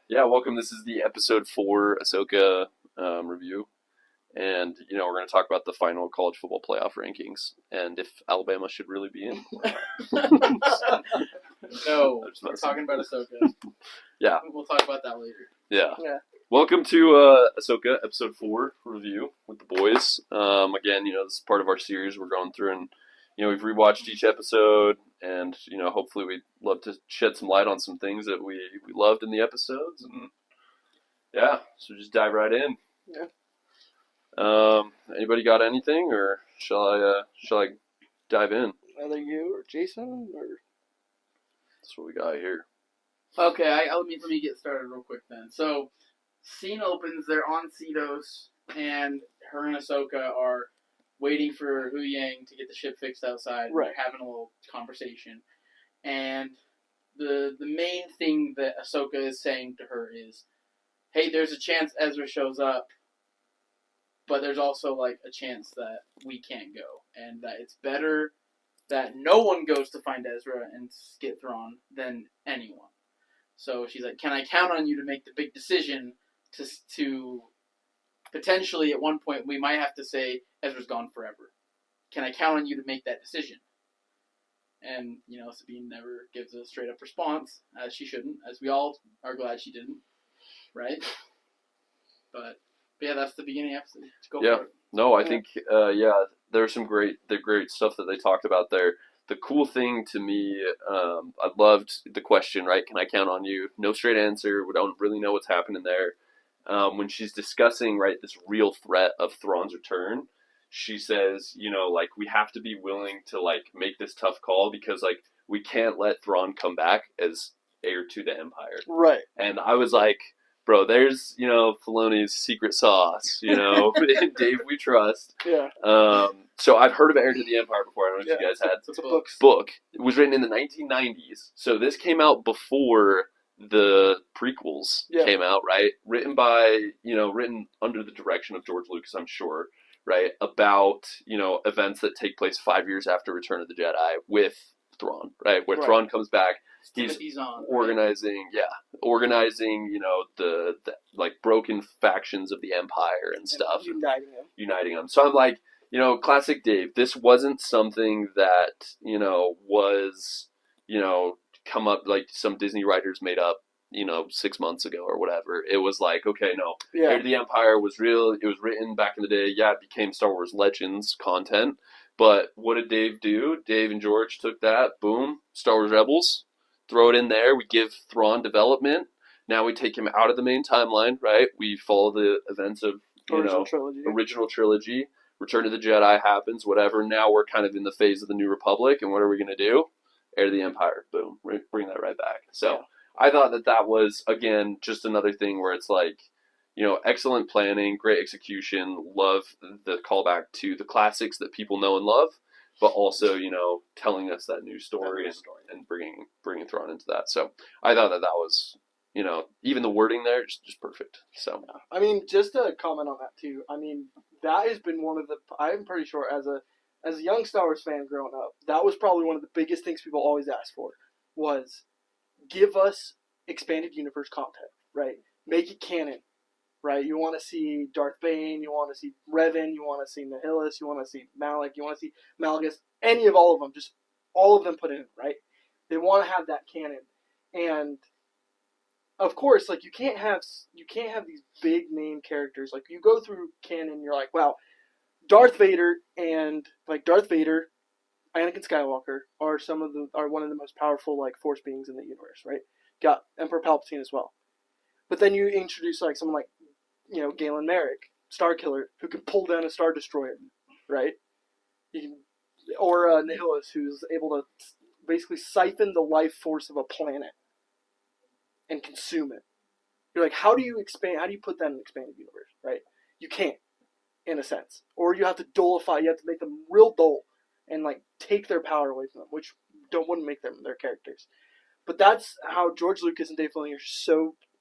Yeah, welcome. This is the episode 4 Ahsoka review. And, we're going to talk about the final college football playoff rankings and if Alabama should really be in. No, we're talking about Ahsoka. Yeah. We'll talk about that later. Yeah. Welcome to Ahsoka episode 4 review with the boys. Again, this is part of our series we're going through, and, we've rewatched each episode, and, hopefully we'd love to shed some light on some things that we loved in the episodes. And yeah, so just dive right in. Yeah. Anybody got anything, or shall I dive in? Either you or Jason, or That's what we got here. Okay, let me get started real quick then. So, scene opens, they're on Cedos, and her and Ahsoka are waiting for Hu Yang to get the ship fixed outside. Right. They're having a little conversation. And the main thing that Ahsoka is saying to her is, hey, there's a chance Ezra shows up, but there's also, a chance that we can't go. And that it's better that no one goes to find Ezra and get Thrawn than anyone. So she's like, can I count on you to make the big decision to potentially at one point we might have to say Ezra's gone forever. Can I count on you to make that decision? And, Sabine never gives a straight up response, as she shouldn't, as we all are glad she didn't, right? But yeah, that's the beginning episode. Let's go for it. No, I think, there's some great stuff that they talked about there. The cool thing to me, I loved the question, right? Can I count on you? No straight answer. We don't really know what's happening there. When she's discussing, right, this real threat of Thrawn's return, she says, we have to be willing to, make this tough call because, we can't let Thrawn come back as heir to the Empire. Right. And I was like, bro, there's, Filoni's secret sauce, Dave we trust. Yeah. So I've heard of Heir to the Empire before. I don't know if you guys had. It's a book. It was written in the 1990s. So this came out before the prequels came out, right? Written under the direction of George Lucas, I'm sure, right? About, events that take place 5 years after Return of the Jedi with Thrawn, right? Where Thrawn comes back. He's on, organizing, the broken factions of the Empire and stuff. Uniting them. So I'm like, classic Dave, this wasn't something that, was, come up like some Disney writers made up, 6 months ago or whatever. It was like, okay, no. Heir to the Empire was real. It was written back in the day. Yeah, it became Star Wars Legends content. But what did Dave do? Dave and George took that, boom, Star Wars Rebels, throw it in there. We give Thrawn development. Now we take him out of the main timeline, right? We follow the events of, original trilogy. Return of the Jedi happens, whatever. Now we're kind of in the phase of the New Republic, and what are we going to do? Heir to the Empire. Boom. Bring that right back. So I thought that was, again, just another thing where it's like, excellent planning, great execution, love the callback to the classics that people know and love, but also, telling us that new story and bringing Thrawn into that. So I thought that was, even the wording there, just perfect. So I mean, just to comment on that too. I mean, that has been one of the. I'm pretty sure as a young Star Wars fan growing up, that was probably one of the biggest things people always asked for was give us expanded universe content, right? Make it canon, right? You want to see Darth Bane, you want to see Revan, you want to see Nihilus, you want to see Malak, you want to see Malgus, any of all of them, just all of them put in, right? They want to have that canon, and of course, you can't have these big name characters. Like you go through canon, you're like, wow, Darth Vader, Anakin Skywalker are one of the most powerful Force beings in the universe, right? Got Emperor Palpatine as well, but then you introduce someone like Galen Merrick, Starkiller, who can pull down a Star Destroyer, right? Or Nihilus, who's able to basically siphon the life force of a planet and consume it. You're like, how do you put that in an expanded universe, right? You can't, in a sense. Or you have to dullify, you have to make them real dull and take their power away from them, which wouldn't make them their characters. But that's how George Lucas and Dave Filoni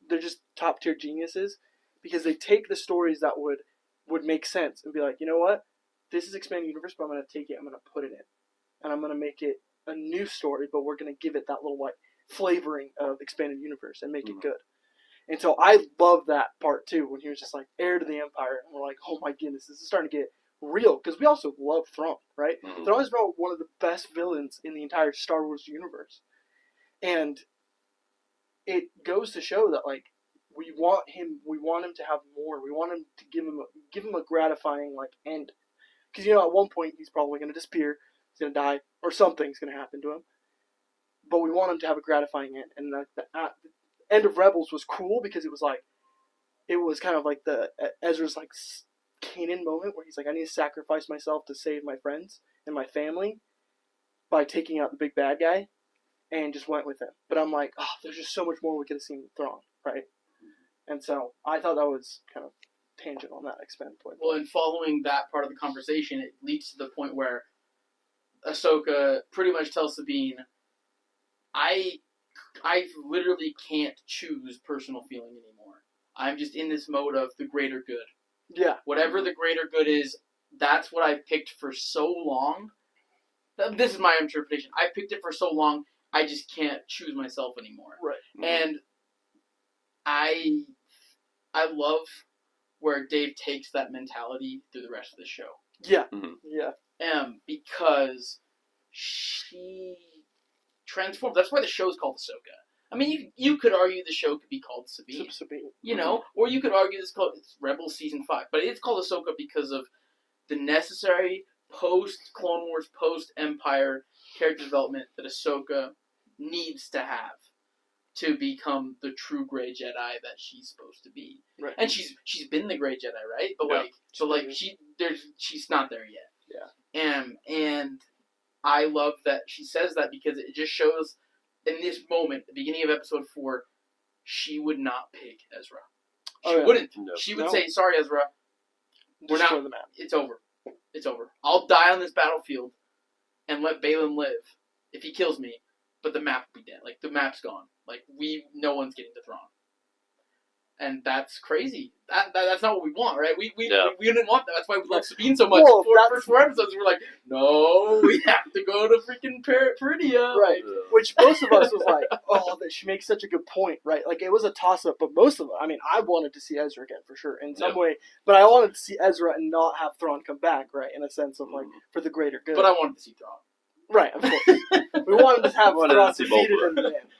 they're just top tier geniuses, because they take the stories that would make sense and be like, you know what? This is expanded universe, but I'm going to take it, I'm going to put it in. And I'm going to make it a new story, but we're going to give it that little flavoring of expanded universe and make it good. And so I love that part too, when he was just like heir to the Empire, and we're like, oh my goodness, this is starting to get real, because we also love Thrawn, right? Mm-hmm. Thrawn is probably one of the best villains in the entire Star Wars universe, and it goes to show that like we want him to have more. We want him to give him a gratifying like end, because at one point he's probably going to disappear, he's going to die, or something's going to happen to him. But we want him to have a gratifying end, and the end of Rebels was cool because it was kind of like the Ezra's like Kanan moment where he's like, I need to sacrifice myself to save my friends and my family by taking out the big bad guy, and just went with him. But I'm like, oh, there's just so much more we could have seen with Thrawn, right? And so I thought that was kind of tangent on that expand point. Well, in following that part of the conversation, it leads to the point where Ahsoka pretty much tells Sabine, I literally can't choose personal feeling anymore. I'm just in this mode of the greater good. Yeah. Whatever the greater good is, that's what I picked for so long. This is my interpretation. I picked it for so long, I just can't choose myself anymore. Right. And I love where Dave takes that mentality through the rest of the show. Yeah. Mm-hmm. Yeah. Because she transforms. That's why the show's called Ahsoka. I mean, you could argue the show could be called Sabine. Or you could argue it's Rebels Season 5. But it's called Ahsoka because of the necessary post-Clone Wars, post-Empire character development that Ahsoka needs to have to become the true Grey Jedi that she's supposed to be. Right. And she's been the Grey Jedi, right? But she's not there yet. Yeah. And I love that she says that because it just shows in this moment, the beginning of episode 4, she would not pick Ezra. She wouldn't. No. She would say, "Sorry, Ezra, we're not. It's over. It's over. I'll die on this battlefield, and let Baylan live if he kills me. But the map will be dead. Like the map's gone. Like no one's getting to Thrawn." And that's crazy. That's not what we want, right? We didn't want that. That's why we love Sabine so much. For the first 4 episodes, we're like, no, we have to go to freaking Peridia. Right. Which most of us was like, oh, that she makes such a good point, right? Like, it was a toss-up, but most of it, I mean, I wanted to see Ezra again, for sure, in some way. But I wanted to see Ezra and not have Thrawn come back, right? In a sense of, like, for the greater good. But I wanted to see Thrawn. Right, of course. We wanted to have Thrawn defeated in the end,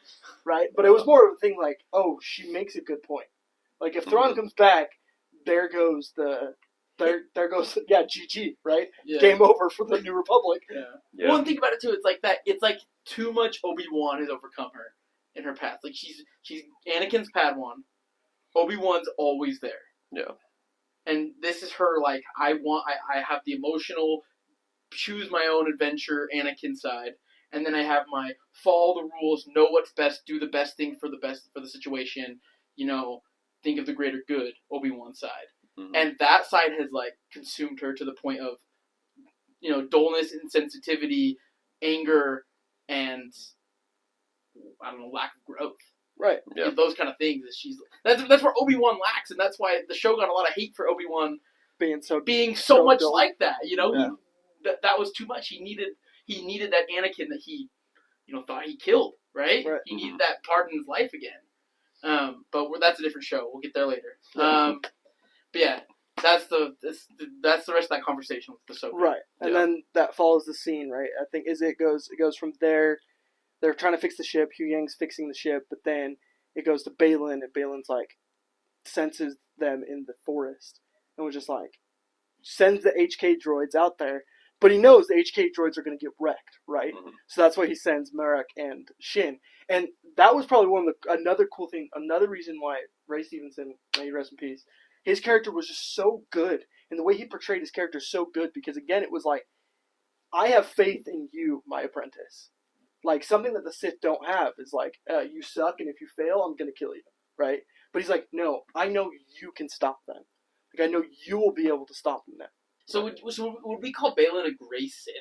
right? But it was more of a thing like, oh, she makes a good point. Like, if Thrawn comes back, there goes GG, right? Yeah. Game over for the New Republic. Yeah. Well, and think about it, too. It's like that. It's like too much Obi-Wan has overcome her in her path. Like, she's Anakin's Padawan. Obi-Wan's always there. Yeah. And this is her, like, I have the emotional, choose my own adventure Anakin side. And then I have my follow the rules, know what's best, do the best thing for the situation, think of the greater good, Obi-Wan side. Mm-hmm. And that side has, like, consumed her to the point of, dullness, insensitivity, anger, and, I don't know, lack of growth. Right. Yeah. Those kind of things. That's where Obi-Wan lacks, and that's why the show got a lot of hate for Obi-Wan being so much dull. Like that, Yeah. That was too much. He needed that Anakin that he, thought he killed, right? He needed that part in his life again. But that's a different show. We'll get there later. But yeah, that's the rest of that conversation with Ahsoka. Right, and then that follows the scene, right? I think it goes from there. They're trying to fix the ship. Hu Yang's fixing the ship, but then it goes to Baylan, and Baylan's like senses them in the forest, and was just like sends the HK droids out there. But he knows the HK droids are going to get wrecked, right? Mm-hmm. So that's why he sends Marek and Shin. And that was probably another cool thing, another reason why Ray Stevenson, may he rest in peace, his character was just so good. And the way he portrayed his character is so good because, again, it was like, I have faith in you, my apprentice. Like, something that the Sith don't have is like, you suck, and if you fail, I'm going to kill you, right? But he's like, no, I know you can stop them. Like, I know you will be able to stop them now. So would we call Baylan a gray Sith?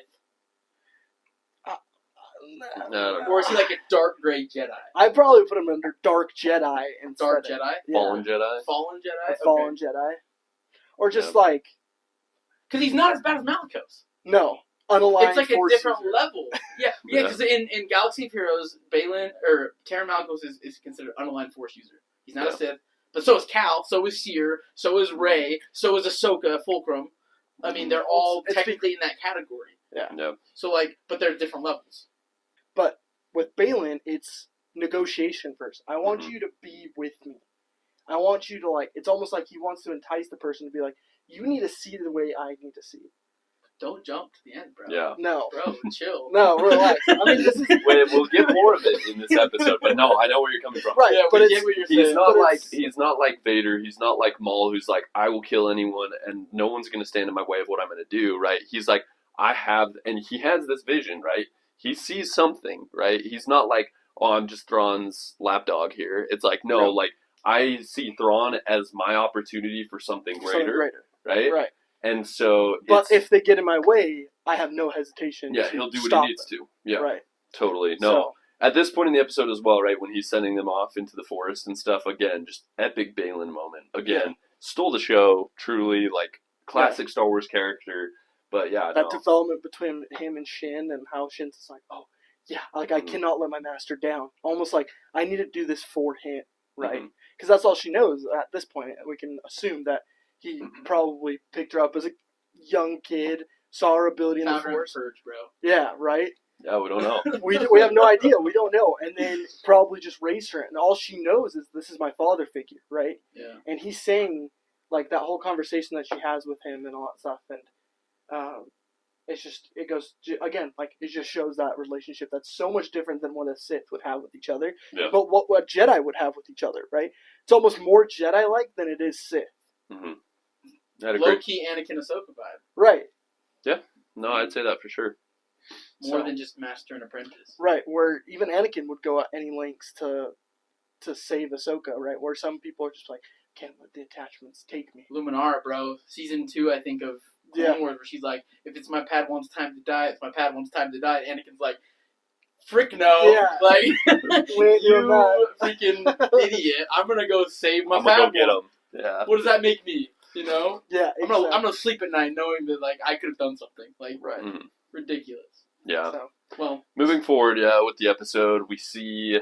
No. Or is he like a dark gray Jedi? I'd probably put him under dark Jedi. Dark Jedi? Yeah. Fallen Jedi? Fallen Jedi? Fallen Jedi. Or just like... Because he's not as bad as Malicos. No. Unaligned It's like a different user. level. Yeah, because in Galaxy of Heroes, Baylan, or Terran Malicos is considered unaligned Force user. He's not a Sith. But so is Cal, so is Seer, so is Rey, so is Ahsoka, Fulcrum. I mean, they're all technically in that category. Yeah. Yep. So, but they're different levels. But with Baylan, it's negotiation first. I want you to be with me. I want you to, it's almost like he wants to entice the person to be like, you need to see the way I need to see. Don't jump to the end, bro. Yeah. No. Bro, chill. No, relax. I mean, this is... We'll get more of it in this episode, but no, I know where you're coming from. Right, yeah, but we get what you're saying. He's not like Vader. He's not like Maul, who's like, I will kill anyone, and no one's going to stand in my way of what I'm going to do, right? He's like, and he has this vision, right? He sees something, right? He's not like, oh, I'm just Thrawn's lapdog here. It's like, no, I see Thrawn as my opportunity for something greater, right? Right. And so, but if they get in my way, I have no hesitation. Yeah, he'll do what he needs to. Yeah, right. Totally. No, at this point in the episode as well, right when he's sending them off into the forest and stuff. Again, just epic Baylan moment. Again, stole the show. Truly, classic Star Wars character. But yeah, that development between him and Shin, and how Shin's just like, oh yeah, I cannot let my master down. Almost like I need to do this for him, right? Because that's all she knows at this point. We can assume that he probably picked her up as a young kid, saw her ability in the Force. Purge, bro. Yeah, right? Yeah, we don't know. we have no idea. We don't know. And then probably just raised her. And all she knows is this is my father figure, right? Yeah. And he's saying, that whole conversation that she has with him and all that stuff. And it's just, it goes, again, it just shows that relationship that's so much different than what a Sith would have with each other. Yeah. But what Jedi would have with each other, right? It's almost more Jedi-like than it is Sith. Mm-hmm. Low-key Anakin Ahsoka vibe. Right. Yeah. No, I'd say that for sure. More than just master and apprentice. Right, where even Anakin would go at any lengths to save Ahsoka, right? Where some people are just like, can't let the attachments take me. Luminara, bro. Season 2, I think, of Clone Wars, where she's like, if it's my Padawan's time to die, it's my Padawan's time to die. Anakin's like, frick no. Yeah. You freaking idiot. I'm gonna go save my Padawan. I'm gonna go get him. Yeah. What does that make me? You know? Yeah, exactly. I'm gonna sleep at night knowing that, I could have done something. Ridiculous. Yeah. So, well. Moving forward, with the episode, we see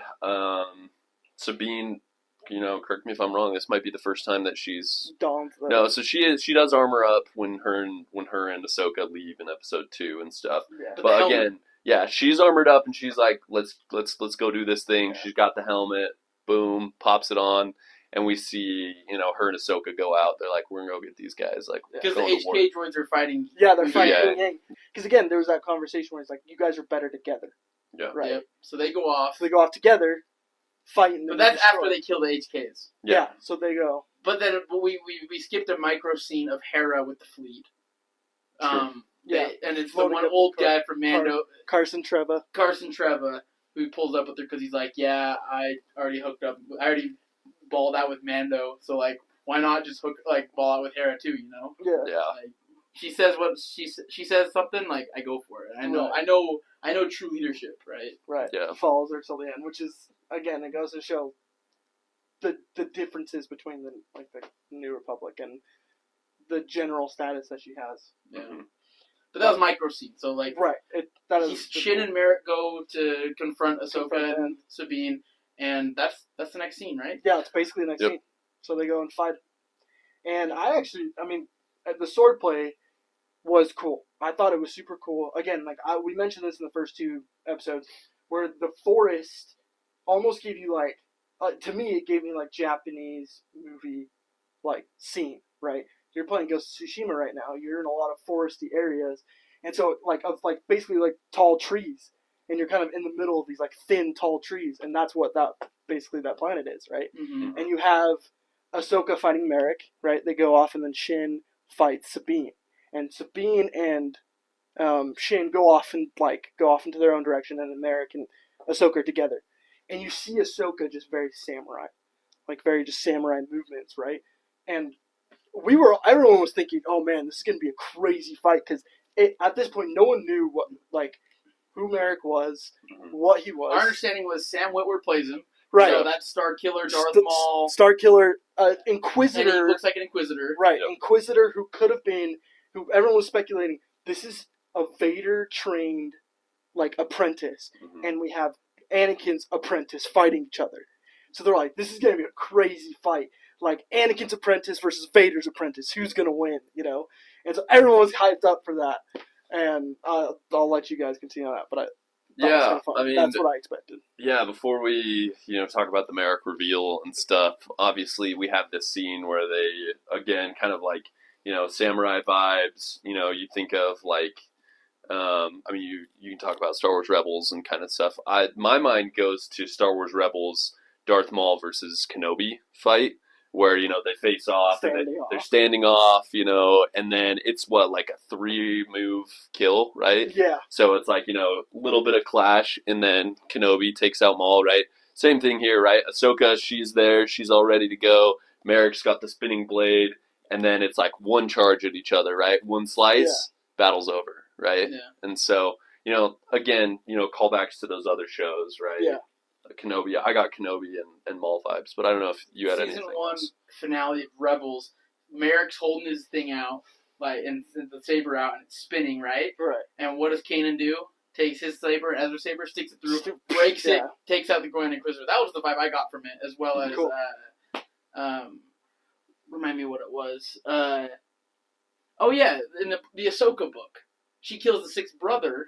Sabine, correct me if I'm wrong, this might be the first time that she's... No, so she does armor up when her and Ahsoka leave in episode 2 and stuff. Yeah. But again, she's armored up and she's like, let's go do this thing. Yeah. She's got the helmet, boom, pops it on. And we see, her and Ahsoka go out. They're like, we're going to go get these guys. Because the HK droids are fighting. Yeah, they're fighting. Because, again, there was that conversation where it's like, you guys are better together. Yeah. Right. Yep. So they go off. together, fighting. But that's after they kill the HKs. Yeah, so they go. But then we skipped a micro scene of Hera with the fleet. And it's the one old guy from Mando. Carson Treva, who pulls up with her because he's like, yeah, I already hooked up. I already balled out with Mando, so why not just ball out with Hera too? Yeah. She says she says something I go for it. I know true leadership, right? Right. Yeah. Follows her till the end, which is again, it goes to show the differences between the New Republic and the general status that she has. Yeah. Mm-hmm. But that was micro scene, so Shin and Merrick go to confront Ahsoka and Sabine. And that's the next scene, right? Yeah, it's basically the next scene. So they go and fight. And the swordplay was cool. I thought it was super cool. Again, we mentioned this in the first 2 episodes, where the forest almost gave you to me it gave me Japanese movie scene, right? You're playing Ghost of Tsushima right now. You're in a lot of foresty areas, and so basically tall trees. And you're kind of in the middle of these thin, tall trees, and that's what that planet is, right? Mm-hmm. And you have Ahsoka fighting Merrick, right? They go off, and then Shin fights Sabine, and Sabine and Shin go off into their own direction, and then Merrick and Ahsoka are together, and you see Ahsoka just very samurai, very just samurai movements, right? And everyone was thinking, oh man, this is gonna be a crazy fight because at this point no one knew what who Merrick was, what he was. Our understanding was Sam Witwer plays him. Right. So that's Star Killer, Darth Maul. Star Killer, Inquisitor. And he looks like an Inquisitor. Right, yep. Inquisitor who could have been, who everyone was speculating, this is a Vader-trained, apprentice. Mm-hmm. And we have Anakin's apprentice fighting each other. So they're like, this is gonna be a crazy fight, like Anakin's apprentice versus Vader's apprentice. Who's gonna win? You know, and so everyone was hyped up for that. And I'll let you guys continue on that, but I mean, that's what I expected. Yeah, before we, talk about the Merrick reveal and stuff, obviously we have this scene where they, again, kind of like, samurai vibes, you think of like, you can talk about Star Wars Rebels and kind of stuff. My mind goes to Star Wars Rebels, Darth Maul versus Kenobi fight, where, they face off, they're standing off, and then it's like a 3-move kill, right? Yeah. So it's like, a little bit of clash, and then Kenobi takes out Maul, right? Same thing here, right? Ahsoka, she's there, she's all ready to go. Merrick's got the spinning blade, and then it's like one charge at each other, right? One slice, battle's over, right? Yeah. And so, again, callbacks to those other shows, right? Yeah. Kenobi, I got Kenobi and Maul vibes, but I don't know if you had anything Season 1 else. finale of Rebels, Merrick's holding his thing out, and the saber out, and it's spinning, right? Right. And what does Kanan do? Takes his saber, Ezra saber, sticks it through, breaks it, takes out the Grand Inquisitor. That was the vibe I got from it, as well as, remind me what it was. In the Ahsoka book, she kills the sixth brother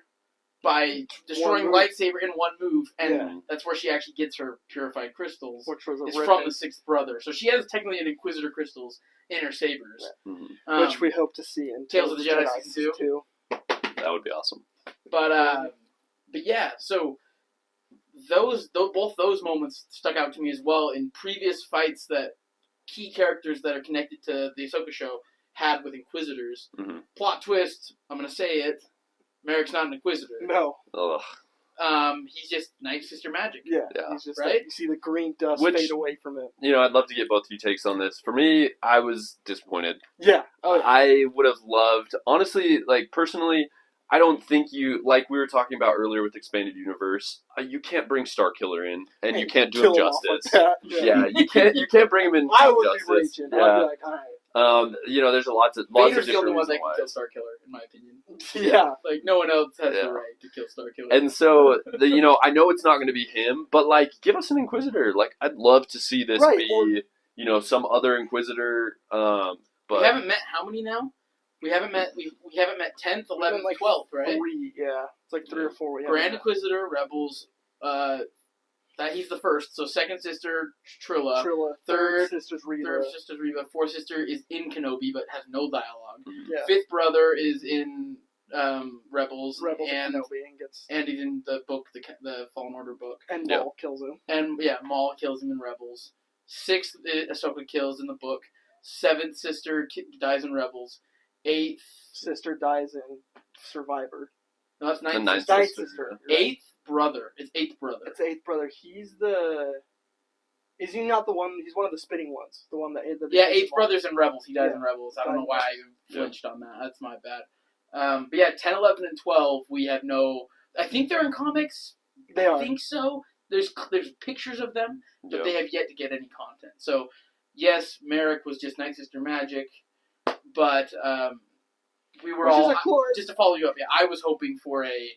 by destroying lightsaber in one move, and that's where she actually gets her purified crystals. Which was it's from the sixth brother, so she has technically an Inquisitor crystals in her sabers, which we hope to see in Tales of the Jedi season 2. That would be awesome. But yeah, so both those moments stuck out to me as well in previous fights that key characters that are connected to the Ahsoka show had with Inquisitors. Mm-hmm. Plot twist, I'm going to say it, Merrick's not an Inquisitor. No. Ugh. He's just Night Sister magic. Yeah. He's just right? You see the green dust fade away from it. I'd love to get both of you takes on this. For me, I was disappointed. Yeah. I would have loved, honestly, personally, I don't think like we were talking about earlier with Expanded Universe, you can't bring Starkiller in, and you can't do him justice. Like yeah, you can't bring him in. I would justice. be raging. Yeah. I'd be like, all right. There's lots of Vader's different the only one that can kill Starkiller, in my opinion. Yeah. No one else has the right to kill Starkiller. And so, I know it's not going to be him, but, give us an Inquisitor. I'd love to see this be, some other Inquisitor. But we haven't met how many now? We haven't met 10th, 11th, 12th, right? 3, yeah. It's 3 or 4. Grand Inquisitor, Rebels, he's the first. So second sister, Trilla. Third sister's Reva. Fourth sister is in Kenobi, but has no dialogue. Yeah. Fifth brother is in Rebels and Kenobi and he's in the book, the Fallen Order book. And Maul kills him. And Maul kills him in Rebels. Sixth, Ahsoka kills in the book. Seventh sister dies in Rebels. Eighth sister dies in Survivor. No, that's ninth sister. Right. Eighth brother. It's eighth brother. It's eighth brother. He's the. Is he not the one? He's one of the spinning ones. The one that. Eighth brother's in Rebels. He dies in Rebels. I don't know why I even flinched on that. That's my bad. But 10, 11, and 12. We have no. I think they're in comics. They are. I think so. There's pictures of them, but they have yet to get any content. So, yes, Merrick was just Night Sister magic. But we were just to follow you up. Yeah, I was hoping for a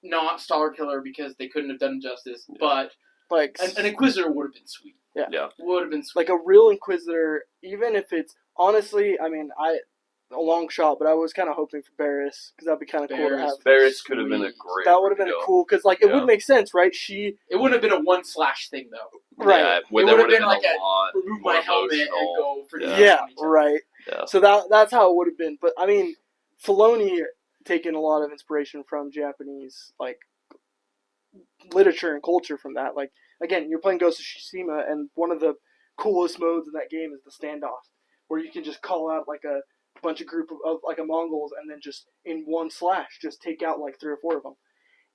not Starkiller because they couldn't have done justice, but an Inquisitor would have been sweet. Yeah, would have been sweet. A real Inquisitor, even if it's honestly, a long shot, but I was kind of hoping for Barriss because that'd be kind of cool to have. Barriss could have been a great. That would have been cool because it would make sense, right? It wouldn't have been a one slash thing though. Right. Yeah, it would have been like remove my helmet and go for right. Yeah. So that's how it would have been. But Filoni taken a lot of inspiration from Japanese literature and culture from that. Again, you're playing Ghost of Tsushima, and one of the coolest modes in that game is the standoff, where you can just call out a bunch of group of a Mongols, and then just in one slash just take out 3 or 4 of them,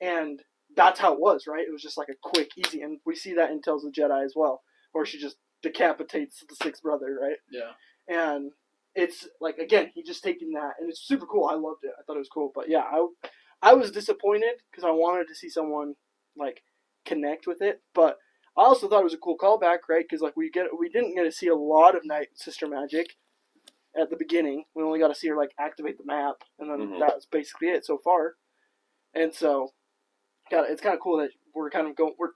and that's how it was, right? It was just a quick, easy, and we see that in Tales of the Jedi as well, where she just decapitates the sixth brother, right? Yeah. And it's again, he just taking that, and it's super cool. I loved it. I thought it was cool, but yeah, I was disappointed because I wanted to see someone connect with it, but I also thought it was a cool callback, right? Because we didn't get to see a lot of Night Sister magic at the beginning. We only got to see her activate the map, and then that was basically it so far. And so, it's kind of cool that we're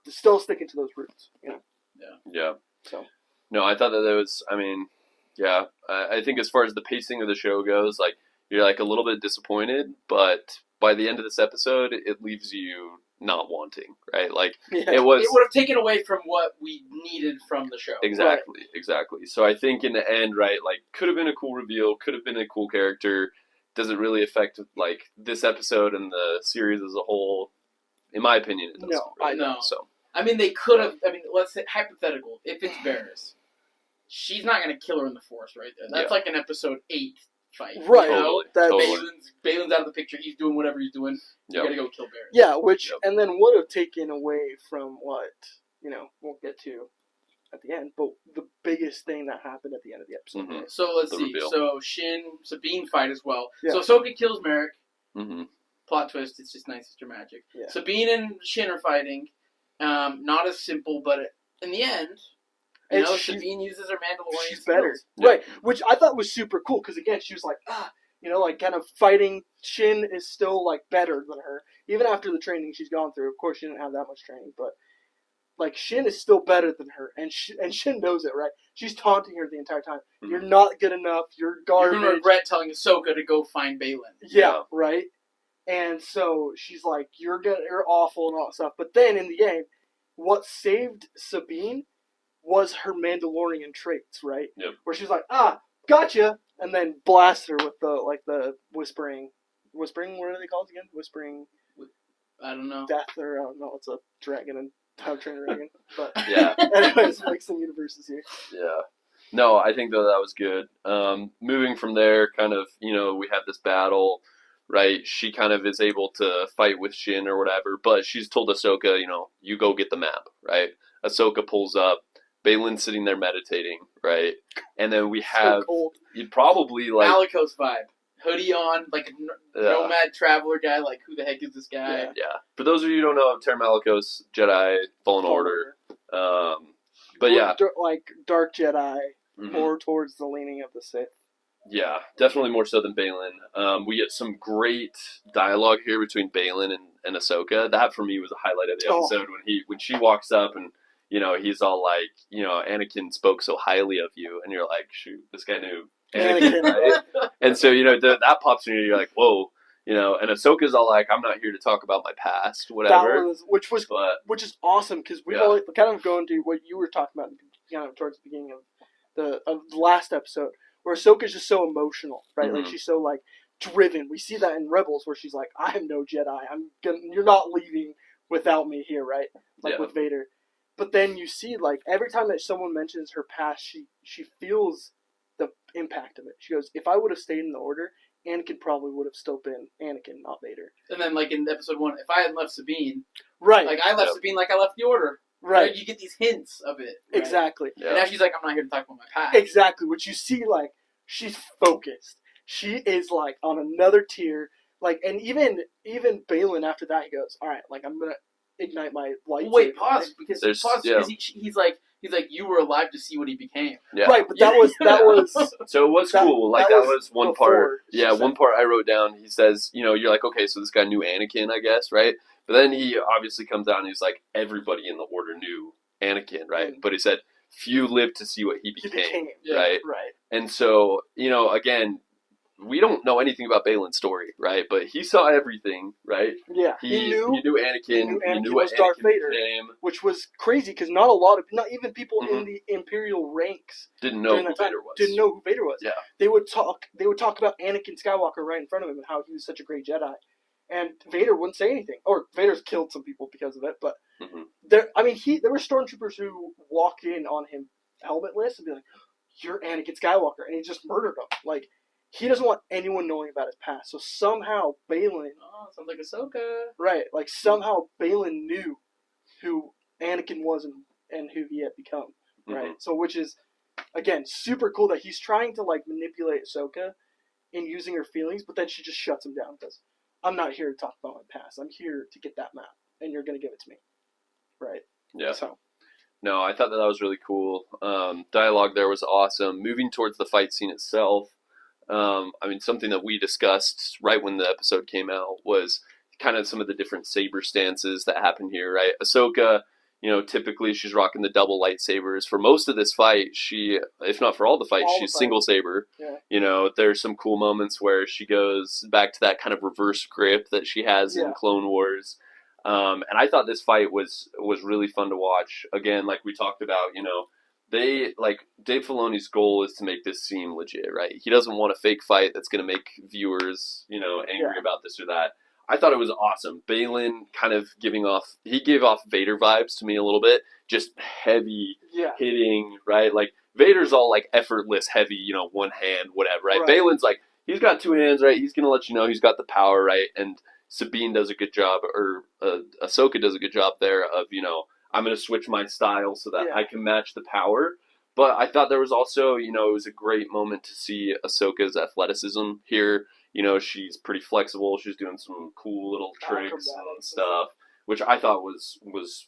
still sticking to those roots, Yeah. Yeah. So. No, I thought that was. I mean, yeah. I think as far as the pacing of the show goes, like you're like a little bit disappointed, but by the end of this episode, it leaves you not wanting, right? Like it would have taken away from what we needed from the show. Exactly. So I think in the end, right, like could have been a cool reveal, could have been a cool character. Doesn't really affect like this episode and the series as a whole. In my opinion, it doesn't. I know. So I mean, they could have. I mean, let's say hypothetical. If it's Varys, she's not going to kill her in the Force right there. That's like an episode 8 fight. Right. Totally. Baylan's out of the picture. He's doing whatever he's doing. You got to go kill Varys. Yeah, and then would have taken away from what, we'll get to at the end, but the biggest thing that happened at the end of the episode. Mm-hmm. So let's see. Reveal. So Sabine fight as well. Yeah. So Ahsoka kills Merrick. Mm-hmm. Plot twist, it's just nice, it's dramatic. Yeah. Sabine and Shin are fighting. Not as simple, but in the end, Sabine uses her Mandalorian She's better. Yeah. Right, which I thought was super cool, because again, she was like, like kind of fighting. Shin is still like better than her, even after the training she's gone through. Of course, she didn't have that much training, but like Shin is still better than her, and Shin knows it, right? She's taunting her the entire time. Mm-hmm. You're not good enough. You're garbage. You're gonna regret telling Ahsoka to go find Baylan. Yeah, right. And so she's like, you're awful and all that stuff. But then in the end, what saved Sabine was her Mandalorian traits, right? Yep. Where she's like, gotcha, and then blast her with the whispering. What are they called again? Whispering. I don't know. Death, or I don't know. It's a dragon and How to Train a Dragon. But yeah. Anyways, mixing universes here. Yeah. No, I think that was good. Moving from there, kind of, we have this battle. Right, she kind of is able to fight with Shin or whatever, but she's told Ahsoka, you go get the map, right? Ahsoka pulls up, Baylan's sitting there meditating, right? And then we have you probably like Malicos vibe, hoodie on, like a nomad traveler guy. Like, who the heck is this guy? Yeah. For those of you who don't know, Terra Malicos, Jedi, Fallen Order. But yeah, like Dark Jedi, more towards the leaning of the Sith. Yeah, definitely more so than Baylan. We get some great dialogue here between Baylan and Ahsoka. That for me was a highlight of the episode when she walks up and he's all like, Anakin spoke so highly of you, and you're like, shoot, this guy knew Anakin, right? And so that pops in you. You're like, whoa, and Ahsoka's all like, I'm not here to talk about my past, whatever. Which is awesome, because we all kind of go into what you were talking about, towards the beginning of the last episode. Where Ahsoka's just so emotional, right? Mm-hmm. Like she's so like driven. We see that in Rebels, where she's like, "I am no Jedi. You're not leaving without me here, right?" Like with Vader. But then you see, like every time that someone mentions her past, she feels the impact of it. She goes, "If I would have stayed in the Order, Anakin probably would have still been Anakin, not Vader." And then, like in episode 1, if I had left Sabine, right? Like I left Sabine, like I left the Order. Right. You get these hints of it. Right? Exactly. Yeah. And now she's like, I'm not here to talk about my past. Exactly. Which you see, like, she's focused. She is, like, on another tier. Like, and even Baylan after that, he goes, all right, like, I'm going to ignite my light. Wait, pause. Because he's like, you were alive to see what he became. Yeah. Right, but that was... So it was cool. Like, that was one part. Yeah, one part I wrote down. He says, you're like, okay, so this guy knew Anakin, I guess, right? But then he obviously comes out and he's like, everybody in the Order knew Anakin, right? Mm-hmm. But he said, few lived to see what he became, right? Right. And so, again, we don't know anything about Baylan's story, right? But he saw everything, right? Yeah. He knew Anakin. He knew what Darth Anakin Vader became. Which was crazy, because not even people in the Imperial ranks didn't know who Vader was. Didn't know who Vader was. Yeah. They would talk about Anakin Skywalker right in front of him and how he was such a great Jedi. And Vader wouldn't say anything. Or Vader's killed some people because of it, but there were stormtroopers who walked in on him helmetless and be like, "You're Anakin Skywalker," and he just murdered them. Like, he doesn't want anyone knowing about his past. So somehow Baylan, sounds like Ahsoka. Right, like somehow Baylan knew who Anakin was and who he had become. Right? So which is, again, super cool that he's trying to like manipulate Ahsoka in using her feelings, but then she just shuts him down because I'm not here to talk about my past. I'm here to get that map, and you're going to give it to me. Right? Yeah. So. No, I thought that was really cool. Dialogue there was awesome. Moving towards the fight scene itself, something that we discussed right when the episode came out was kind of some of the different saber stances that happen here, right? Ahsoka, typically she's rocking the double lightsabers. For most of this fight, if not for all the fights, she's single saber. Yeah. There's some cool moments where she goes back to that kind of reverse grip that she has in Clone Wars. And I thought this fight was really fun to watch. Again, like we talked about, Dave Filoni's goal is to make this seem legit, right? He doesn't want a fake fight that's going to make viewers, angry about this or that. I thought it was awesome. Baylan kind of gave off Vader vibes to me a little bit. Just heavy hitting, right? Like, Vader's all, like, effortless, heavy, one hand, whatever, right? Baylan's like, he's got two hands, right? He's going to let you know he's got the power, right? And Sabine does a good job, or Ahsoka does a good job there of, I'm going to switch my style so that I can match the power. But I thought there was also, it was a great moment to see Ahsoka's athleticism here. She's pretty flexible. She's doing some cool little tricks and stuff, which I thought was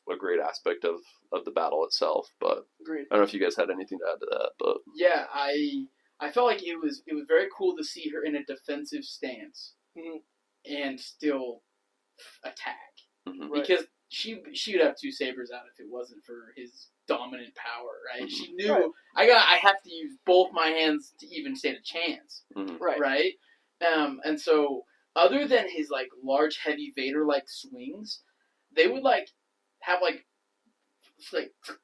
a great aspect of the battle itself. But Agreed. I don't know if you guys had anything to add to that. But yeah, I felt like it was very cool to see her in a defensive stance and still attack because she would have two sabers out if it wasn't for his dominant power, right? She knew I have to use both my hands to even stand a chance, right? And so other than his like large, heavy Vader like swings, they would like have like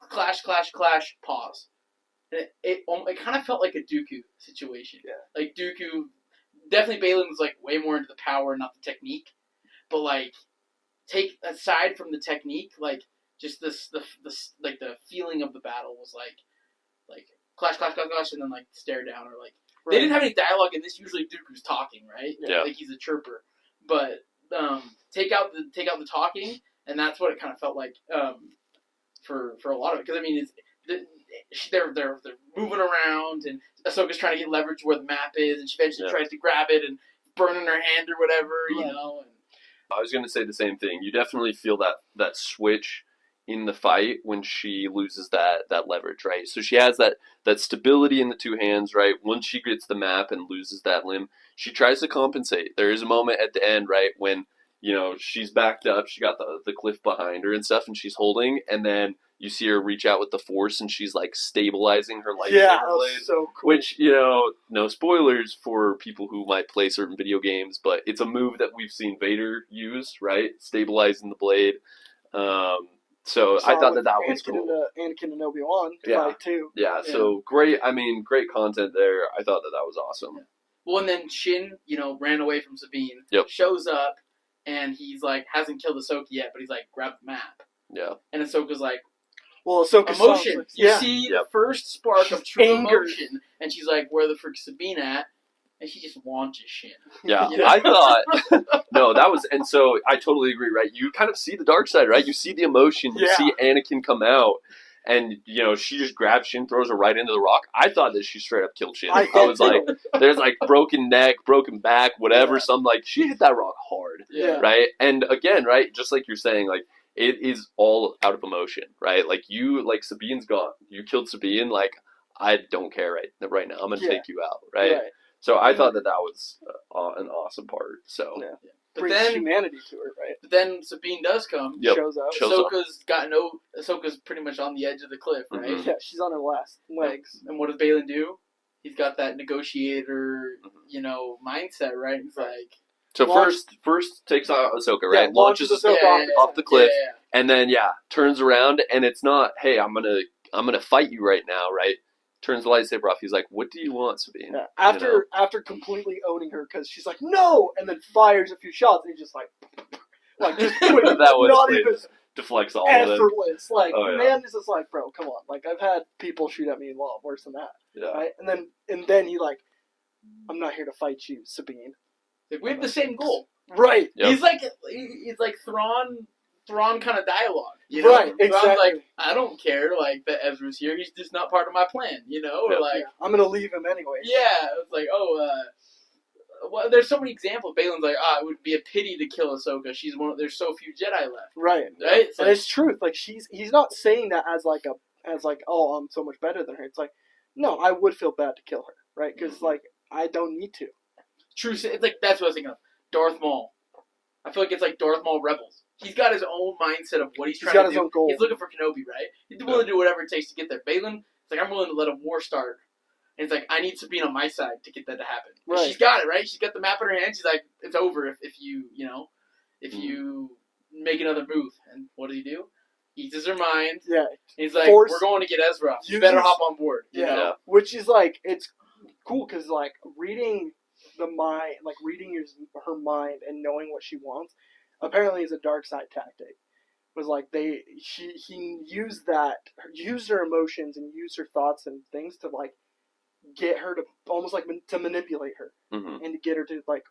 clash, pause. And it kind of felt like a Dooku situation. Yeah. Like Dooku, definitely Baylan was like way more into the power, not the technique. But like, take aside from the technique, like just the feeling of the battle was like clash, and then like stare down or like. They didn't have any dialogue in this. Usually Dooku's talking, right? Yeah. Like he's a chirper. But take out the talking, and that's what it kind of felt like for a lot of it. Because I mean, they're moving around, and Ahsoka's trying to get leverage where the map is, and she eventually tries to grab it and burning her hand or whatever, you know. And I was going to say the same thing. You definitely feel that switch in the fight when she loses that leverage, right? So she has that stability in the two hands, right? Once she gets the map and loses that limb, she tries to compensate. There is a moment at the end, right, when, she's backed up, she got the cliff behind her and stuff, and she's holding, and then you see her reach out with the Force, and she's, like, stabilizing her lightsaber blade. So cool. Which, no spoilers for people who might play certain video games, but it's a move that we've seen Vader use, right? Stabilizing the blade. So I thought that was cool. Anakin and Obi-Wan fight too. Yeah, so great content there. I thought that was awesome. Yeah. Well, and then Shin, ran away from Sabine, shows up, and he's like, hasn't killed Ahsoka yet, but he's like, grab the map. Yeah. And Ahsoka's like, well, Ahsoka's emotion. Like, you see the first spark of true anger. Emotion, and she's like, where the frick's Sabine at? And she just wants Shin. Yeah, I thought, no, that was, and so I totally agree, right? You kind of see the dark side, right? You see the emotion, you see Anakin come out, and, she just grabs Shin, throws her right into the rock. I thought that she straight up killed Shin. I was like, there's like broken neck, broken back, whatever, so I'm like, she hit that rock hard, right? And again, right, just like you're saying, like, it is all out of emotion, right? Like, Sabine's gone. You killed Sabine, like, I don't care right now. I'm going to take you out, right? So I thought that was an awesome part. So, but then humanity to her, right? But then Sabine does come, shows up. Ahsoka's pretty much on the edge of the cliff, right? Mm-hmm. Yeah, she's on her last legs. And what does Baylan do? He's got that negotiator, mindset, right? He's like, so first takes out Ahsoka, right? Yeah, launches Ahsoka off the cliff, and then turns around, and it's not, hey, I'm gonna fight you right now, right? Turns the lightsaber off. He's like, "What do you want, Sabine?" Yeah. After completely owning her, because she's like, "No," and then fires a few shots, and he's just like just that was not even deflects all effortless. of it. Like, man, this is like, bro, come on. Like, I've had people shoot at me in law worse than that. Yeah. Right? And then he like, I'm not here to fight you, Sabine. We have the same goal, right? Yep. He's like Thrawn kind of dialogue, Right, exactly. Thrawn's like, I don't care, like, that Ezra's here. He's just not part of my plan, Or like, I'm gonna leave him anyway. Yeah, it's like, well, there's so many examples. Baylan's like, it would be a pity to kill Ahsoka. There's so few Jedi left. Right. It's and it's truth. Like, he's not saying that as oh, I'm so much better than her. It's like, no, I would feel bad to kill her, right? Because like, I don't need to. True. It's like, that's what I was thinking of. Darth Maul. I feel like it's like Darth Maul Rebels. he's got his own mindset of what he's trying got to his do. own goal. He's looking for Kenobi, right? He's willing to do whatever it takes to get there. Baylan, it's like, I'm willing to let a war start. And it's like, I need Sabine on my side to get that to happen. Right. She's got it, right? She's got the map in her hand. She's like, it's over if you make another move. And what does he do? He uses her mind. Yeah. He's like, we're going to get Ezra. You better hop on board. You know? Which is like, it's cool because like reading the mind, like reading her mind and knowing what she wants, apparently is a dark side tactic. Was like he used her emotions and used her thoughts and things to like get her to almost like to manipulate her and to get her to like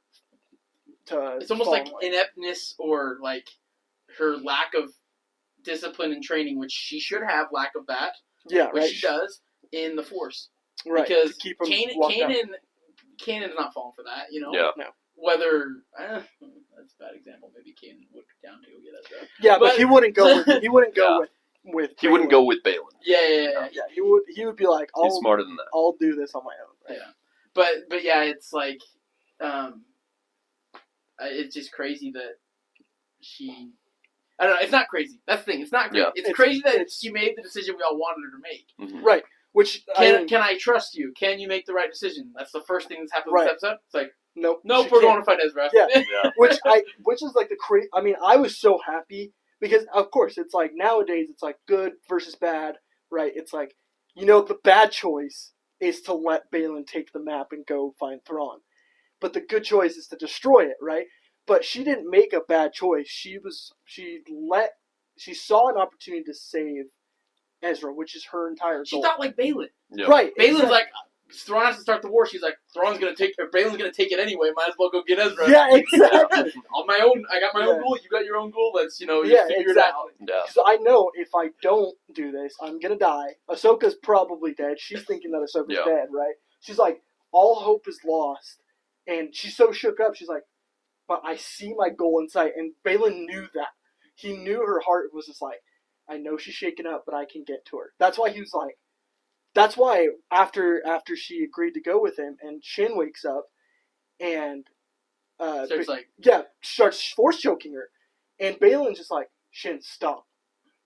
to. It's almost like ineptness or like her lack of discipline and training, which she should have lack of that. Yeah, which right. she does in the Force, right? Because Kanan's not falling for that, you know. Yeah. No. Whether that's a bad example. Maybe Kanan would go down to go get Ezra. Yeah, but he wouldn't go. He wouldn't go with. He wouldn't go with Baylan. Yeah. He would be like, he's smarter than that. I'll do this on my own. Right? Yeah, but yeah, it's like, it's just crazy that she. I don't know. It's not crazy. That's the thing. It's not crazy. Yeah. It's crazy that she made the decision we all wanted her to make. Mm-hmm. Right. Which can I trust you? Can you make the right decision? That's the first thing that's happened in this episode. It's like, nope, we're going to fight Ezra. Yeah. Which is like the crazy. I mean, I was so happy because of course it's like nowadays it's like good versus bad, right? It's like the bad choice is to let Baylan take the map and go find Thrawn, but the good choice is to destroy it, right? But she didn't make a bad choice. She saw an opportunity to save Ezra, which is her entire goal. She thought like Baylan. Yeah. Right. Baylan's like, Thrawn has to start the war. She's like, Baylan's going to take it anyway. Might as well go get Ezra. Yeah, exactly. On my own, I got my own goal. You got your own goal. Let's, figure it out. Yeah. Because I know if I don't do this, I'm going to die. Ahsoka's probably dead. She's thinking that Ahsoka's dead, right? She's like, all hope is lost. And she's so shook up. She's like, but I see my goal in sight. And Baylan knew that. He knew her heart was just like, I know she's shaken up, but I can get to her. That's why he was like, that's why after she agreed to go with him, and Shin wakes up, and starts force choking her, and Baylan's just like, Shin, stop.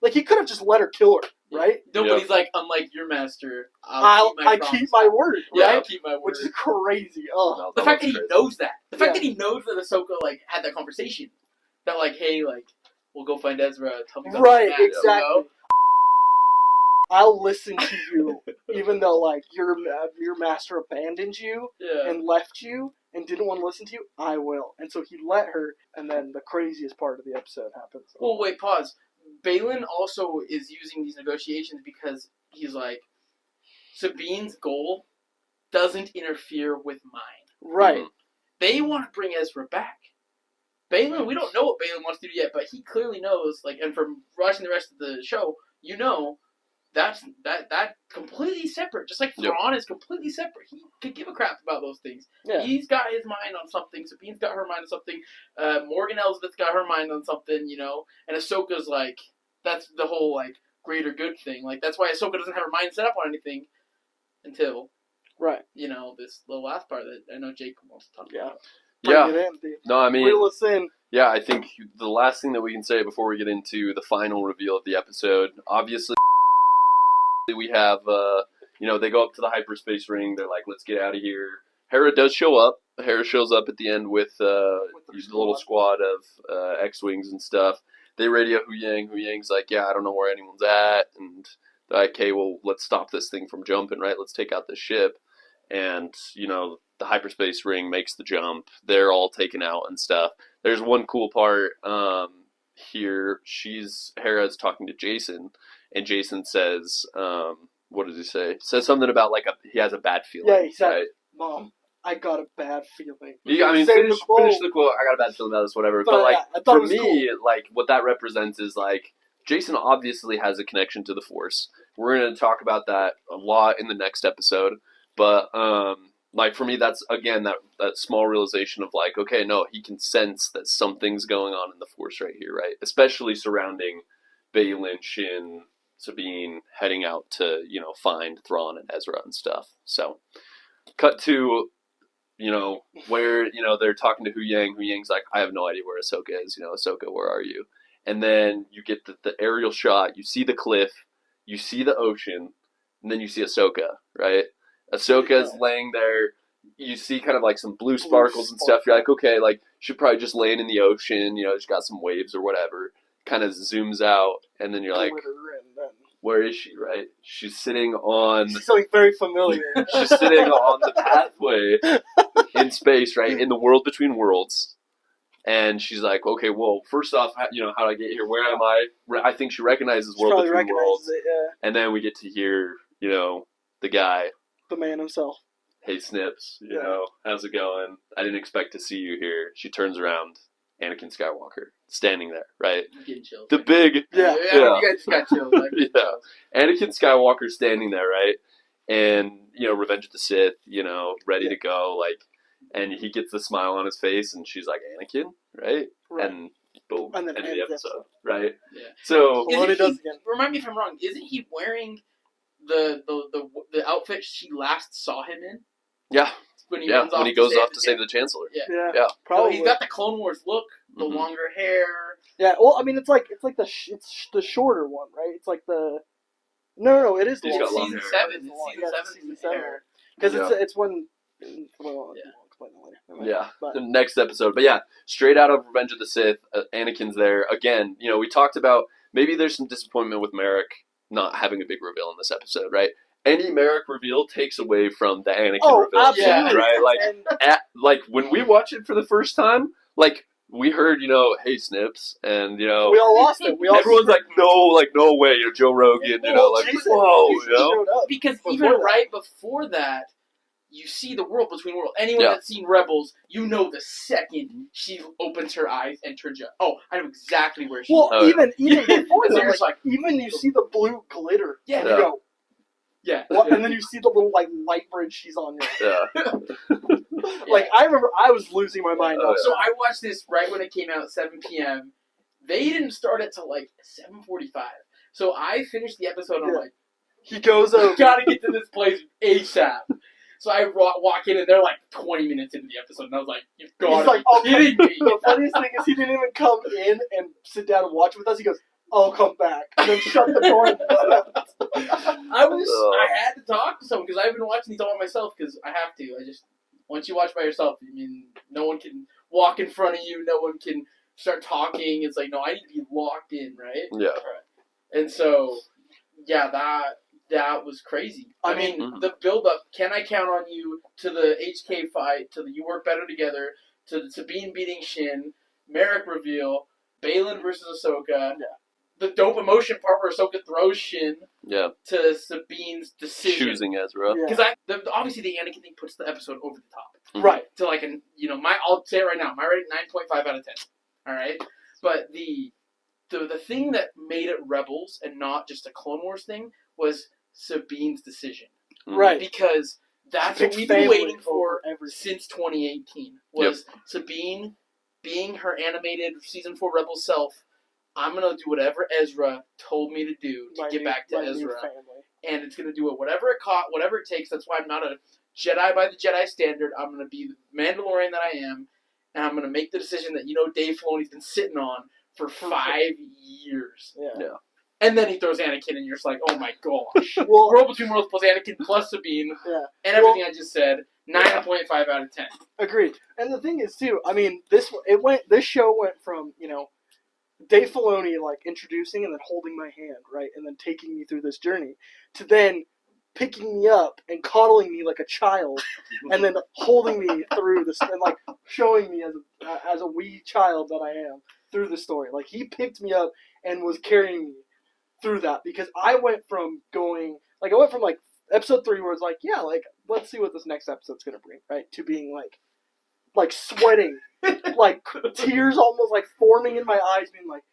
Like he could have just let her kill her, right? Nobody's like, unlike your master, I keep my word. Yeah, right? I'll keep my word. Which is crazy. Oh, the fact that he knows that, that he knows that Ahsoka like had that conversation, that like, hey, like we'll go find Ezra. Tell me about right, that, exactly. I'll listen to you, even though like your master abandoned you and left you and didn't want to listen to you. I will, and so he let her, and then the craziest part of the episode happens. Well, wait, pause. Baylan also is using these negotiations because he's like, Sabine's goal doesn't interfere with mine. Right. They want to bring Ezra back. Baylan, we don't know what Baylan wants to do yet, but he clearly knows. Like, and from watching the rest of the show, that's completely separate. Just like Thrawn is completely separate. He could give a crap about those things. Yeah. He's got his mind on something. Sabine's got her mind on something. Morgan Elsbeth's got her mind on something, And Ahsoka's like, that's the whole, like, greater good thing. Like, that's why Ahsoka doesn't have her mind set up on anything until, this little last part that I know Jake wants to talk about. No, I mean, reel us in. Yeah, I think the last thing that we can say before we get into the final reveal of the episode, obviously, we have, they go up to the hyperspace ring. They're like, let's get out of here. Hera does show up. Hera shows up at the end with a little squad of X-Wings and stuff. They radio Huyang. Huyang's like, I don't know where anyone's at. And they're like, okay, well, let's stop this thing from jumping, right? Let's take out the ship. And, the hyperspace ring makes the jump. They're all taken out and stuff. There's one cool part here. Hera's talking to Jason. And Jason says, what does he say? Says something about he has a bad feeling. Yeah, he said, right? Mom, I got a bad feeling. Finish the quote. I got a bad feeling about this, whatever. But for me, cool. What that represents is Jason obviously has a connection to the Force. We're going to talk about that a lot in the next episode. But for me, that's again that small realization of okay, no, he can sense that something's going on in the Force right here, right? Especially surrounding Baylan, Shin, Sabine heading out to, find Thrawn and Ezra and stuff. So, cut to, where, they're talking to Huyang. Huyang's like, I have no idea where Ahsoka is. Ahsoka, where are you? and then you get the aerial shot. You see the cliff, you see the ocean, and then you see Ahsoka, right? Ahsoka's laying there. You see kind of like some blue sparkles and stuff. You're like, okay, like she's probably just laying in the ocean. You know, she's got some waves or whatever. Kind of zooms out, and then you're like, where is she, right? She's sitting on... She's something very familiar. She's sitting on the pathway in space, right? In the world between worlds. And she's like, okay, well, first off, you know, how do I get here? Where am I? I think she recognizes world between worlds. It, yeah. And then we get to hear, you know, the guy. The man himself. Hey, Snips, you know, how's it going? I didn't expect to see you here. She turns around. Anakin Skywalker standing there, right? The big, you guys just got chills. Anakin Skywalker standing there, right? And you know, Revenge of the Sith, you know, ready to go, like, and he gets the smile on his face, and she's like, Anakin, right? And boom, and then end of the episode, right? Yeah. So remind me if I'm wrong. Isn't he wearing the outfit she last saw him in? Yeah. When he goes off to save the Chancellor. Yeah. Probably. So he's got the Clone Wars look, the longer hair. Yeah, well, I mean, it's like the shorter one, right? It's like the no, it is the season 7. Season 7 because it's when the next episode. But yeah, straight out of Revenge of the Sith, Anakin's there again. You know, we talked about maybe there's some disappointment with Merrick not having a big reveal in this episode, right? Any Merrick reveal takes away from the Anakin reveal, absolutely. right? Like when we watched it for the first time, like we heard, you know, hey Snips, and you know, we all lost it. Everyone's like, no way, you know, Joe Rogan, you know, like, whoa, you know, because even right before that, you see the world between worlds. Anyone that's seen Rebels, you know, the second she opens her eyes and turns you. Oh, I know exactly where she is. Well, even before that, like, even you see the blue glitter. Yeah. And you go. Yeah. And then you see the little like light bridge she's on. Like I remember, I was losing my mind. So I watched this right when it came out at 7 p.m. They didn't start it till like 7:45. So I finished the episode. And I'm like, he goes over. Gotta get to this place ASAP. So I walk in and they're like 20 minutes into the episode, and I was like, "You've got to be kidding me!" The funniest thing is he didn't even come in and sit down and watch with us. He goes, "I'll come back," and then shut the door. And I had to talk to someone because I've been watching these all by myself because I have to. Once you watch by yourself, I mean, no one can walk in front of you. No one can start talking. It's like, no, I need to be locked in, right? Yeah. And so, yeah, that was crazy. I mean, the build-up, can I count on you, to the HK fight, to the you work better together, to the Sabine beating Shin, Merrick reveal, Baylan versus Ahsoka, the dope emotion part where Ahsoka throws Shin to Sabine's decision. Choosing Ezra. Because obviously the Anakin thing puts the episode over the top. Right. To like, I'll say it right now, my rating 9.5 out of 10. All right? But the thing that made it Rebels and not just a Clone Wars thing was Sabine's decision. Right. Because that's what we've been waiting for since 2018. Was Sabine being her animated season 4 Rebel self. I'm going to do whatever Ezra told me to do to get back to Ezra. And it's going to do it whatever it takes. That's why I'm not a Jedi by the Jedi standard. I'm going to be the Mandalorian that I am. And I'm going to make the decision that, Dave Filoni's been sitting on for 5 years. Yeah. And then he throws Anakin, and you're just like, oh my gosh. World Between Worlds plus Anakin plus Sabine. Yeah. And everything I just said, 9.5 out of 10. Agreed. And the thing is, too, I mean, this show went from, Dave Filoni, like, introducing and then holding my hand, right, and then taking me through this journey, to then picking me up and coddling me like a child, and then holding me through this, and, like, showing me as a wee child that I am through the story. Like, he picked me up and was carrying me through that, because I went from episode 3 where it's like, yeah, like, let's see what this next episode's gonna bring, right, to being, like sweating, like, tears almost, like, forming in my eyes, being like,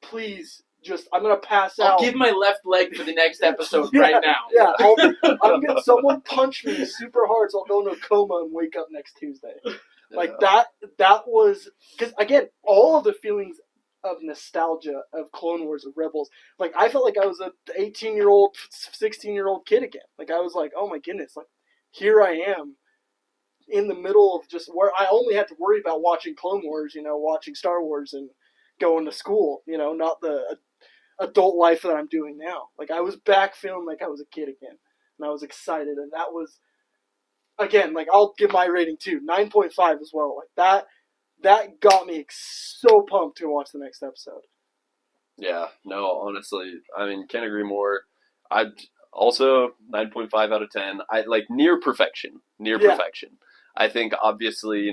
please, just, I'm gonna pass out. I'll give my left leg for the next episode right now. Yeah, I'm gonna, someone punch me super hard so I'll go into a coma and wake up next Tuesday. Like, that was, because, again, all of the feelings of nostalgia of Clone Wars, of Rebels, like, I felt like I was an 18-year-old, 16-year-old kid again. Like, I was like, oh my goodness, like, here I am in the middle of just where I only had to worry about watching Clone Wars, watching Star Wars and, going to school, not the adult life that I'm doing now. Like, I was back feeling like I was a kid again, and I was excited, and that was, again, like, I'll give my rating too, 9.5 as well. Like, that got me so pumped to watch the next episode. Yeah, no, honestly, I mean, can't agree more. I'd also 9.5 out of 10. I like near perfection. Perfection. I think obviously,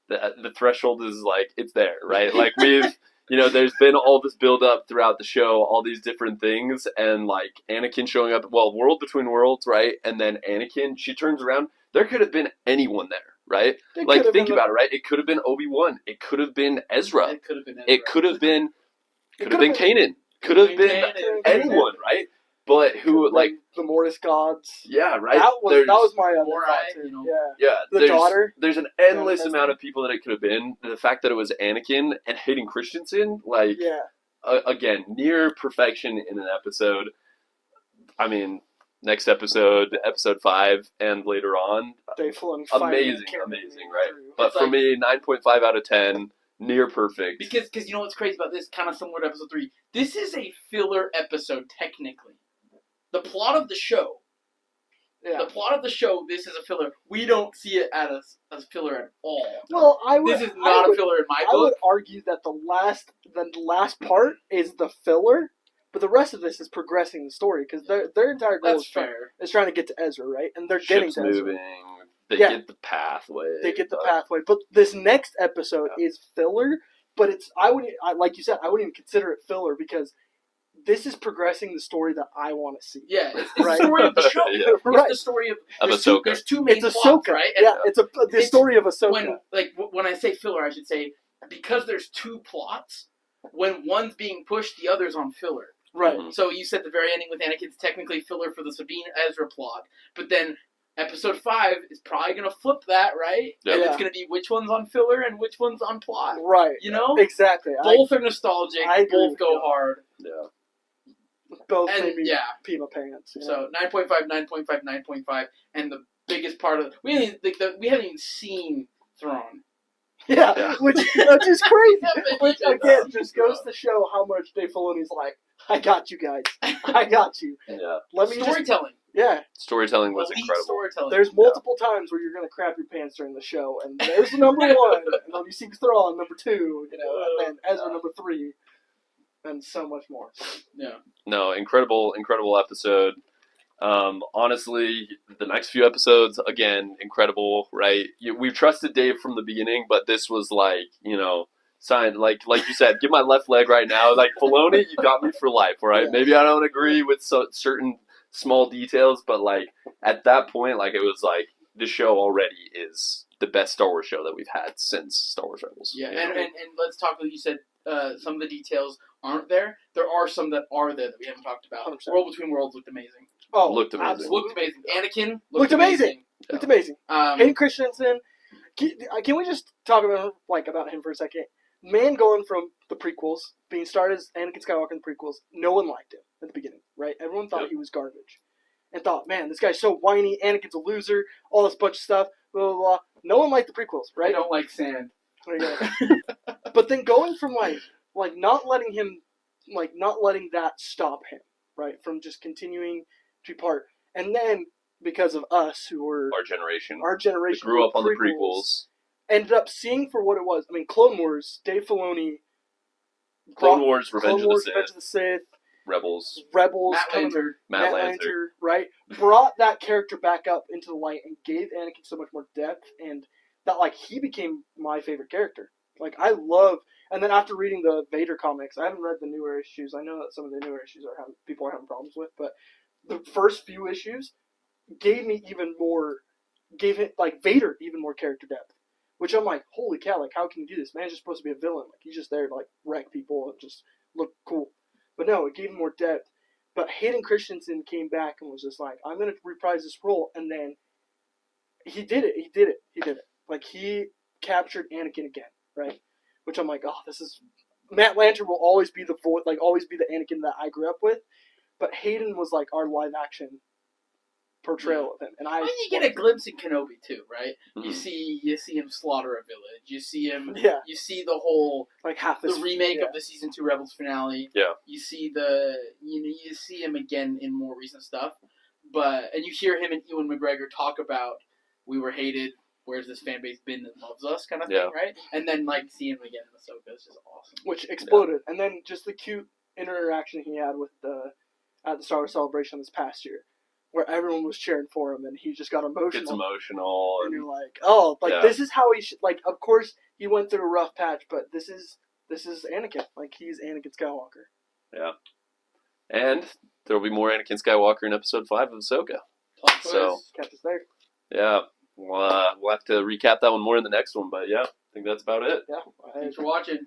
the threshold is like it's there, right? Like we've there's been all this build up throughout the show, all these different things, and like Anakin showing up, World Between Worlds, right? And then Anakin, she turns around, there could have been anyone there, right? Like think about it, right? It could have been Obi-Wan, it could have been Ezra. It could have been Ezra. It could have been Kanan. Could have been anyone, right? But who, like the Mortis gods? Yeah, right. That was my other thought too. Yeah. The daughter. There's an endless amount of people that it could have been. The fact that it was Anakin and Hayden Christensen, like, again, near perfection in an episode. I mean, next episode 5, and later on, amazing, right? But for me, 9.5 out of 10. Near perfect. Because you know what's crazy about this? Kind of similar to episode 3. This is a filler episode, technically. The plot of the show. Yeah. The plot of the show, this is a filler. We don't see it as filler at all. Well, this is not a filler in my book. I would argue that the last part is the filler, but the rest of this is progressing the story, because their entire goal is trying to get to Ezra, right? And they're getting to Ezra. They get the pathway. But this next episode is filler. But like you said, I wouldn't even consider it filler, because this is progressing the story that I want to see. Yeah, it's the story of the show. It's the story of Ahsoka. There's two main plots, right? And it's the story of Ahsoka. When I say filler, I should say, because there's two plots, when one's being pushed, the other's on filler. Right. Mm-hmm. So you said the very ending with Anakin's technically filler for the Sabine Ezra plot, but then Episode 5 is probably going to flip that, right? Yep. And it's going to be which one's on filler and which one's on plot. Right. Exactly. Both are nostalgic. Both go hard. Yeah. Both made me pee my pants. So 9.5, 9.5, 9.5. And the biggest part of we haven't even seen Thrawn. Yeah. Which is crazy. Which, again, just goes to show how much Dave Filoni's like, I got you guys. I got you. Yeah. Storytelling. Storytelling was incredible. Storytelling. There's multiple times where you're going to crap your pants during the show, and there's number 1, and then you see Thrawn number 2, and then Ezra number 3, and so much more. Yeah. No, incredible episode. Honestly, the next few episodes, again, incredible, right? We've trusted Dave from the beginning, but this was like, signed, like you said, give my left leg right now. Like, Filoni, you got me for life, right? Yeah. Maybe I don't agree with certain small details, but like at that point, like it was like the show already is the best Star Wars show that we've had since Star Wars Rebels. Yeah, and let's talk. Like you said, some of the details aren't there. There are some that are there that we haven't talked about. 100%. World Between Worlds looked amazing. Oh, looked amazing. Looked amazing. Anakin looked amazing. Yeah. Looked amazing. Hayden Christensen. Can we just talk about him for a second? Man, going from the prequels, being started as Anakin Skywalker in the prequels, no one liked him at the beginning, right? Everyone thought he was garbage. And thought, man, this guy's so whiny, Anakin's a loser, all this bunch of stuff, blah, blah, blah. No one liked the prequels, right? I don't like sand. There you go. But then going from, not letting that stop him, right? From just continuing to be part. And then, because of us, who were... Our generation grew up on the prequels. Ended up seeing for what it was. I mean, Clone Wars, Dave Filoni... Clone Wars, Revenge of the Sith. Rebels. Matt Lanter. Matt Lanter, right? Brought that character back up into the light and gave Anakin so much more depth, and that, he became my favorite character. I love... And then after reading the Vader comics, I haven't read the newer issues. I know that some of the newer issues people are having problems with, but the first few issues gave Vader even more character depth. Which I'm like, holy cow, how can you do this? Man's just supposed to be a villain. He's just there to, wreck people and just look cool. But no, it gave him more depth. But Hayden Christensen came back and was just like, I'm going to reprise this role. And then he did it. He did it. He captured Anakin again, right? Which I'm like, this is... Matt Lanter will always be the always be the Anakin that I grew up with. But Hayden was, our live action portrayal of him. And well, you get a glimpse in Kenobi too, right? Mm-hmm. You see him slaughter a village. You see him. Yeah. You see the whole like half the remake of the season 2 Rebels finale. Yeah. You see you see him again in more recent stuff, and you hear him and Ewan McGregor talk about we were hated. Where's this fan base been that loves us, kind of thing, right? And then see him again in Ahsoka is just awesome. Which exploded, and then just the cute interaction he had with at the Star Wars Celebration this past year, where everyone was cheering for him, and he just got emotional. It's emotional, and you're like, oh, this is how he should. Like, of course, he went through a rough patch, but this is Anakin. Like, he's Anakin Skywalker. Yeah, and there will be more Anakin Skywalker in Episode 5 of Ahsoka. So catch us there. Yeah. We'll have to recap that one more in the next one, but yeah, I think that's about it. Yeah. Thanks for watching.